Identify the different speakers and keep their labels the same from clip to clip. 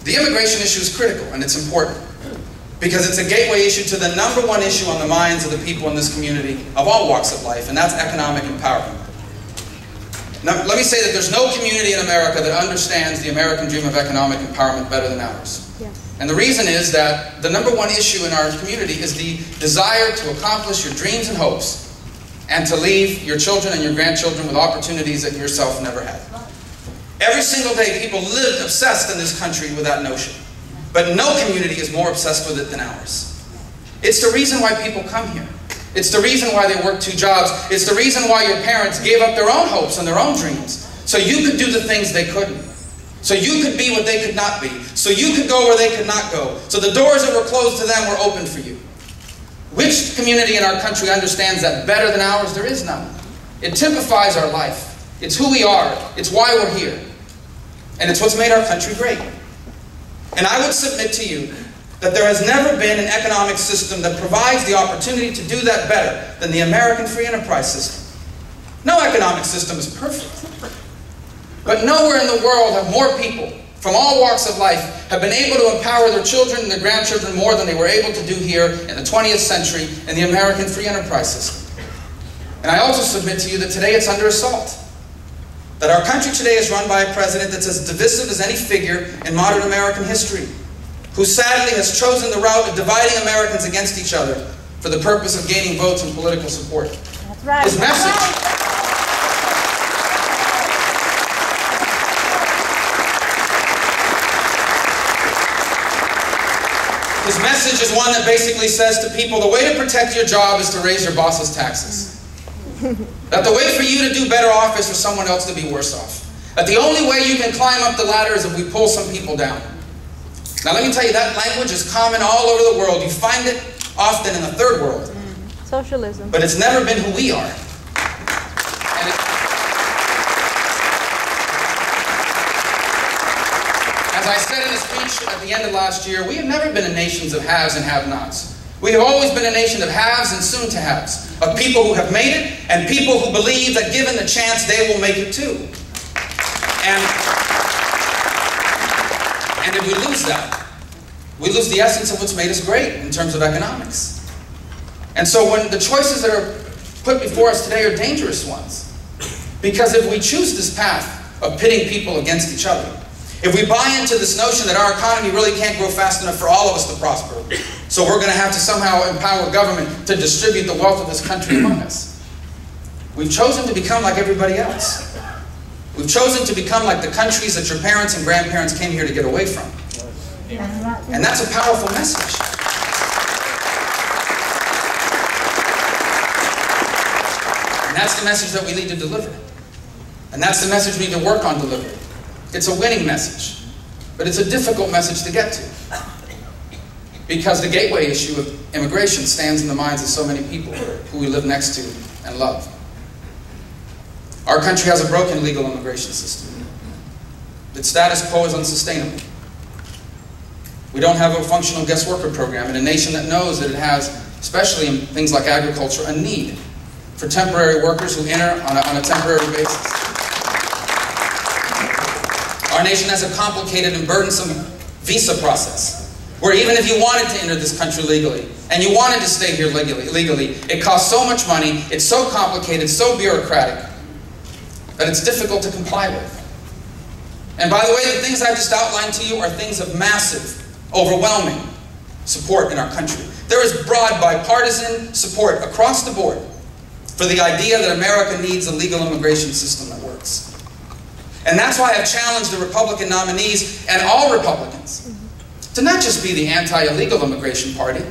Speaker 1: The immigration issue is critical, and it's important, because it's a gateway issue to the #1 issue on the minds of the people in this community of all walks of life, and that's economic empowerment. Now, let me say that there's no community in America that understands the American dream of economic empowerment better than ours.
Speaker 2: Yes.
Speaker 1: And the reason is that the #1 issue in our community is the desire to accomplish your dreams and hopes, and to leave your children and your grandchildren with opportunities that you yourself never had. Every single day, people live obsessed in this country with that notion. But no community is more obsessed with it than ours. It's the reason why people come here. It's the reason why they work 2 jobs. It's the reason why your parents gave up their own hopes and their own dreams, so you could do the things they couldn't. So you could be what they could not be. So you could go where they could not go. So the doors that were closed to them were open for you. Which community in our country understands that better than ours? There is none. It typifies our life. It's who we are. It's why we're here. And it's what's made our country great. And I would submit to you that there has never been an economic system that provides the opportunity to do that better than the American free enterprise system. No economic system is perfect. But nowhere in the world have more people from all walks of life have been able to empower their children and their grandchildren more than they were able to do here in the 20th century in the American free enterprise system. And I also submit to you that today it's under assault. That our country today is run by a president that's as divisive as any figure in modern American history, who sadly has chosen the route of dividing Americans against each other for the purpose of gaining votes and political support.
Speaker 2: That's right.
Speaker 1: His message is one that basically says to people, the way to protect your job is to raise your boss's taxes. That the way for you to do better off is for someone else to be worse off. That the only way you can climb up the ladder is if we pull some people down. Now let me tell you, that language is common all over the world. You find it often in the third world.
Speaker 2: Socialism.
Speaker 1: But it's never been who we are. As I said in a speech at the end of last year, we have never been a nation of haves and have-nots. We have always been a nation of haves and soon-to-haves, of people who have made it and people who believe that given the chance they will make it too. And if we lose that, we lose the essence of what's made us great in terms of economics. And so when the choices that are put before us today are dangerous ones, because if we choose this path of pitting people against each other, if we buy into this notion that our economy really can't grow fast enough for all of us to prosper, so we're going to have to somehow empower government to distribute the wealth of this country among us, we've chosen to become like everybody else. We've chosen to become like the countries that your parents and grandparents came here to get away from. And that's a powerful message. And that's the message that we need to deliver. And that's the message we need to work on delivering. It's a winning message, but it's a difficult message to get to. Because the gateway issue of immigration stands in the minds of so many people who we live next to and love. Our country has a broken legal immigration system. Its status quo is unsustainable. We don't have a functional guest worker program in a nation that knows that it has, especially in things like agriculture, a need for temporary workers who enter on a temporary basis. Our nation has a complicated and burdensome visa process, where even if you wanted to enter this country legally, and you wanted to stay here legally, it costs so much money, it's so complicated, so bureaucratic, that it's difficult to comply with. And by the way, the things I've just outlined to you are things of massive, overwhelming support in our country. There is broad bipartisan support across the board for the idea that America needs a legal immigration system that works. And that's why I've challenged the Republican nominees and all Republicans to not just be the anti-illegal immigration party.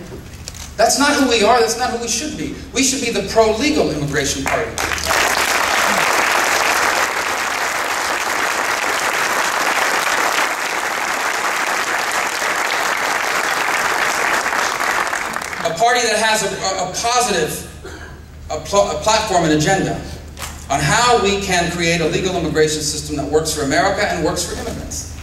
Speaker 1: That's not who we are, that's not who we should be. We should be the pro-legal immigration party. A party that has a positive platform and agenda on how we can create a legal immigration system that works for America and works for immigrants.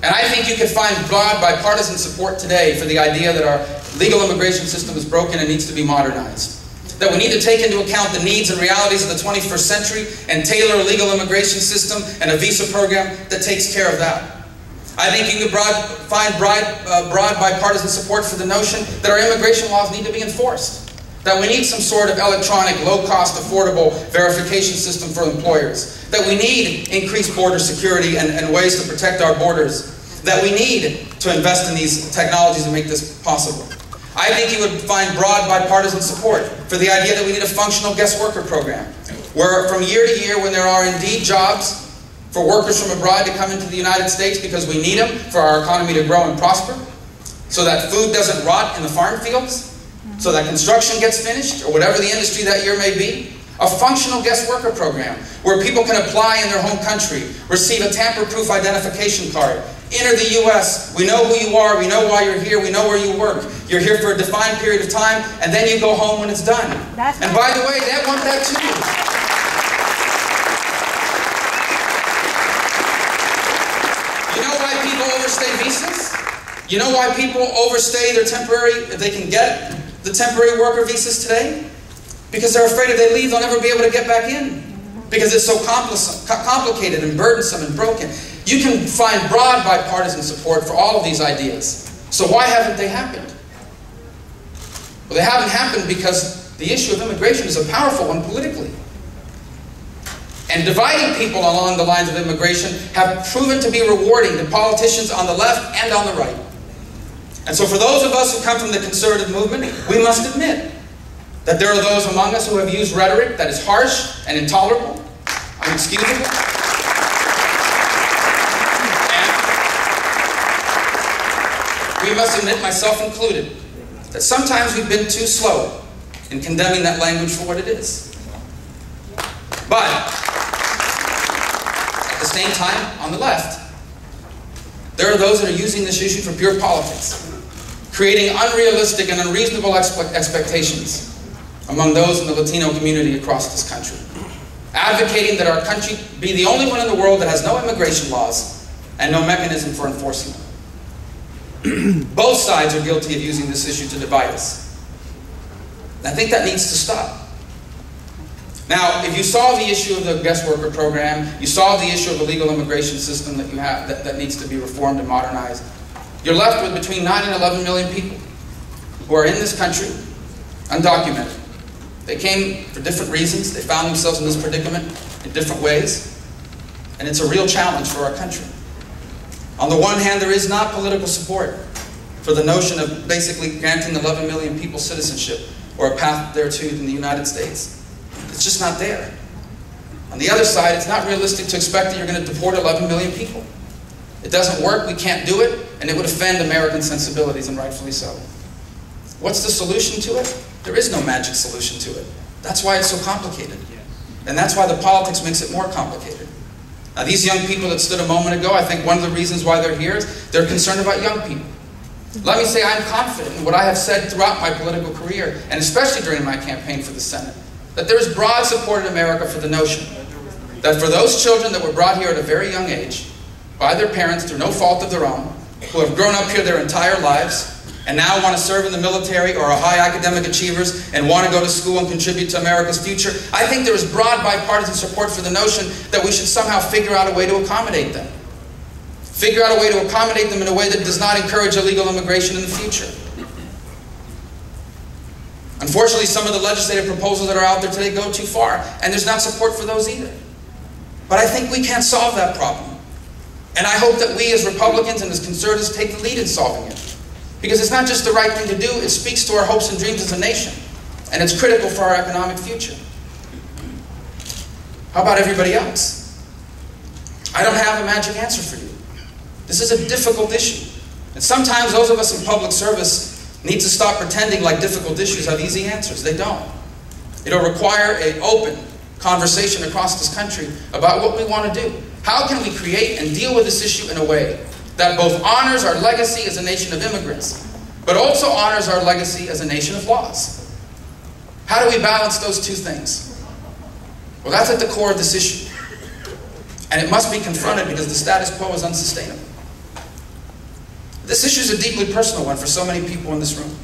Speaker 1: And I think you can find broad bipartisan support today for the idea that our legal immigration system is broken and needs to be modernized. That we need to take into account the needs and realities of the 21st century and tailor a legal immigration system and a visa program that takes care of that. I think you can find broad bipartisan support for the notion that our immigration laws need to be enforced. That we need some sort of electronic, low-cost, affordable verification system for employers. That we need increased border security and ways to protect our borders. That we need to invest in these technologies and make this possible. I think you would find broad bipartisan support for the idea that we need a functional guest worker program, where from year to year, when there are indeed jobs for workers from abroad to come into the United States because we need them for our economy to grow and prosper, so that food doesn't rot in the farm fields, so that construction gets finished, or whatever the industry that year may be, a functional guest worker program where people can apply in their home country, receive a tamper-proof identification card, enter the U.S., we know who you are, we know why you're here, we know where you work. You're here for a defined period of time, and then you go home when it's done. And by the way, they want that too. You know why people overstay visas? You know why people overstay their temporary, if they can get the temporary worker visas today? Because they're afraid if they leave, they'll never be able to get back in. Because it's so complicated and burdensome and broken. You can find broad bipartisan support for all of these ideas. So why haven't they happened? Well, they haven't happened because the issue of immigration is a powerful one politically. And dividing people along the lines of immigration have proven to be rewarding to politicians on the left and on the right. And so for those of us who come from the conservative movement, we must admit that there are those among us who have used rhetoric that is harsh and intolerable, unexcusable. And we must admit, myself included, that sometimes we've been too slow in condemning that language for what it is. But at the same time, on the left, there are those that are using this issue for pure politics, creating unrealistic and unreasonable expectations among those in the Latino community across this country, advocating that our country be the only one in the world that has no immigration laws and no mechanism for enforcing them. Both sides are guilty of using this issue to divide us. And I think that needs to stop. Now, if you solve the issue of the guest worker program, you solve the issue of the legal immigration system that you have that needs to be reformed and modernized, you're left with between 9 and 11 million people who are in this country undocumented. They came for different reasons. They found themselves in this predicament in different ways. And it's a real challenge for our country. On the one hand, there is not political support for the notion of basically granting 11 million people citizenship or a path thereto in the United States. It's just not there. On the other side, it's not realistic to expect that you're going to deport 11 million people. It doesn't work, we can't do it, and it would offend American sensibilities, and rightfully so. What's the solution to it? There is no magic solution to it. That's why it's so complicated. And that's why the politics makes it more complicated. Now, these young people that stood a moment ago, I think one of the reasons why they're here is they're concerned about young people. Let me say I'm confident in what I have said throughout my political career, and especially during my campaign for the Senate, that there is broad support in America for the notion that for those children that were brought here at a very young age, by their parents through no fault of their own, who have grown up here their entire lives, and now want to serve in the military or are high academic achievers and want to go to school and contribute to America's future, I think there is broad bipartisan support for the notion that we should somehow figure out a way to accommodate them. Figure out a way to accommodate them in a way that does not encourage illegal immigration in the future. Unfortunately, some of the legislative proposals that are out there today go too far, and there's not support for those either. But I think we can't solve that problem. And I hope that we as Republicans and as conservatives take the lead in solving it. Because it's not just the right thing to do, it speaks to our hopes and dreams as a nation. And it's critical for our economic future. How about everybody else? I don't have a magic answer for you. This is a difficult issue. And sometimes those of us in public service need to stop pretending like difficult issues have easy answers. They don't. It'll require an open conversation across this country about what we want to do. How can we create and deal with this issue in a way that both honors our legacy as a nation of immigrants, but also honors our legacy as a nation of laws? How do we balance those two things? Well, that's at the core of this issue. And it must be confronted because the status quo is unsustainable. This issue is a deeply personal one for so many people in this room.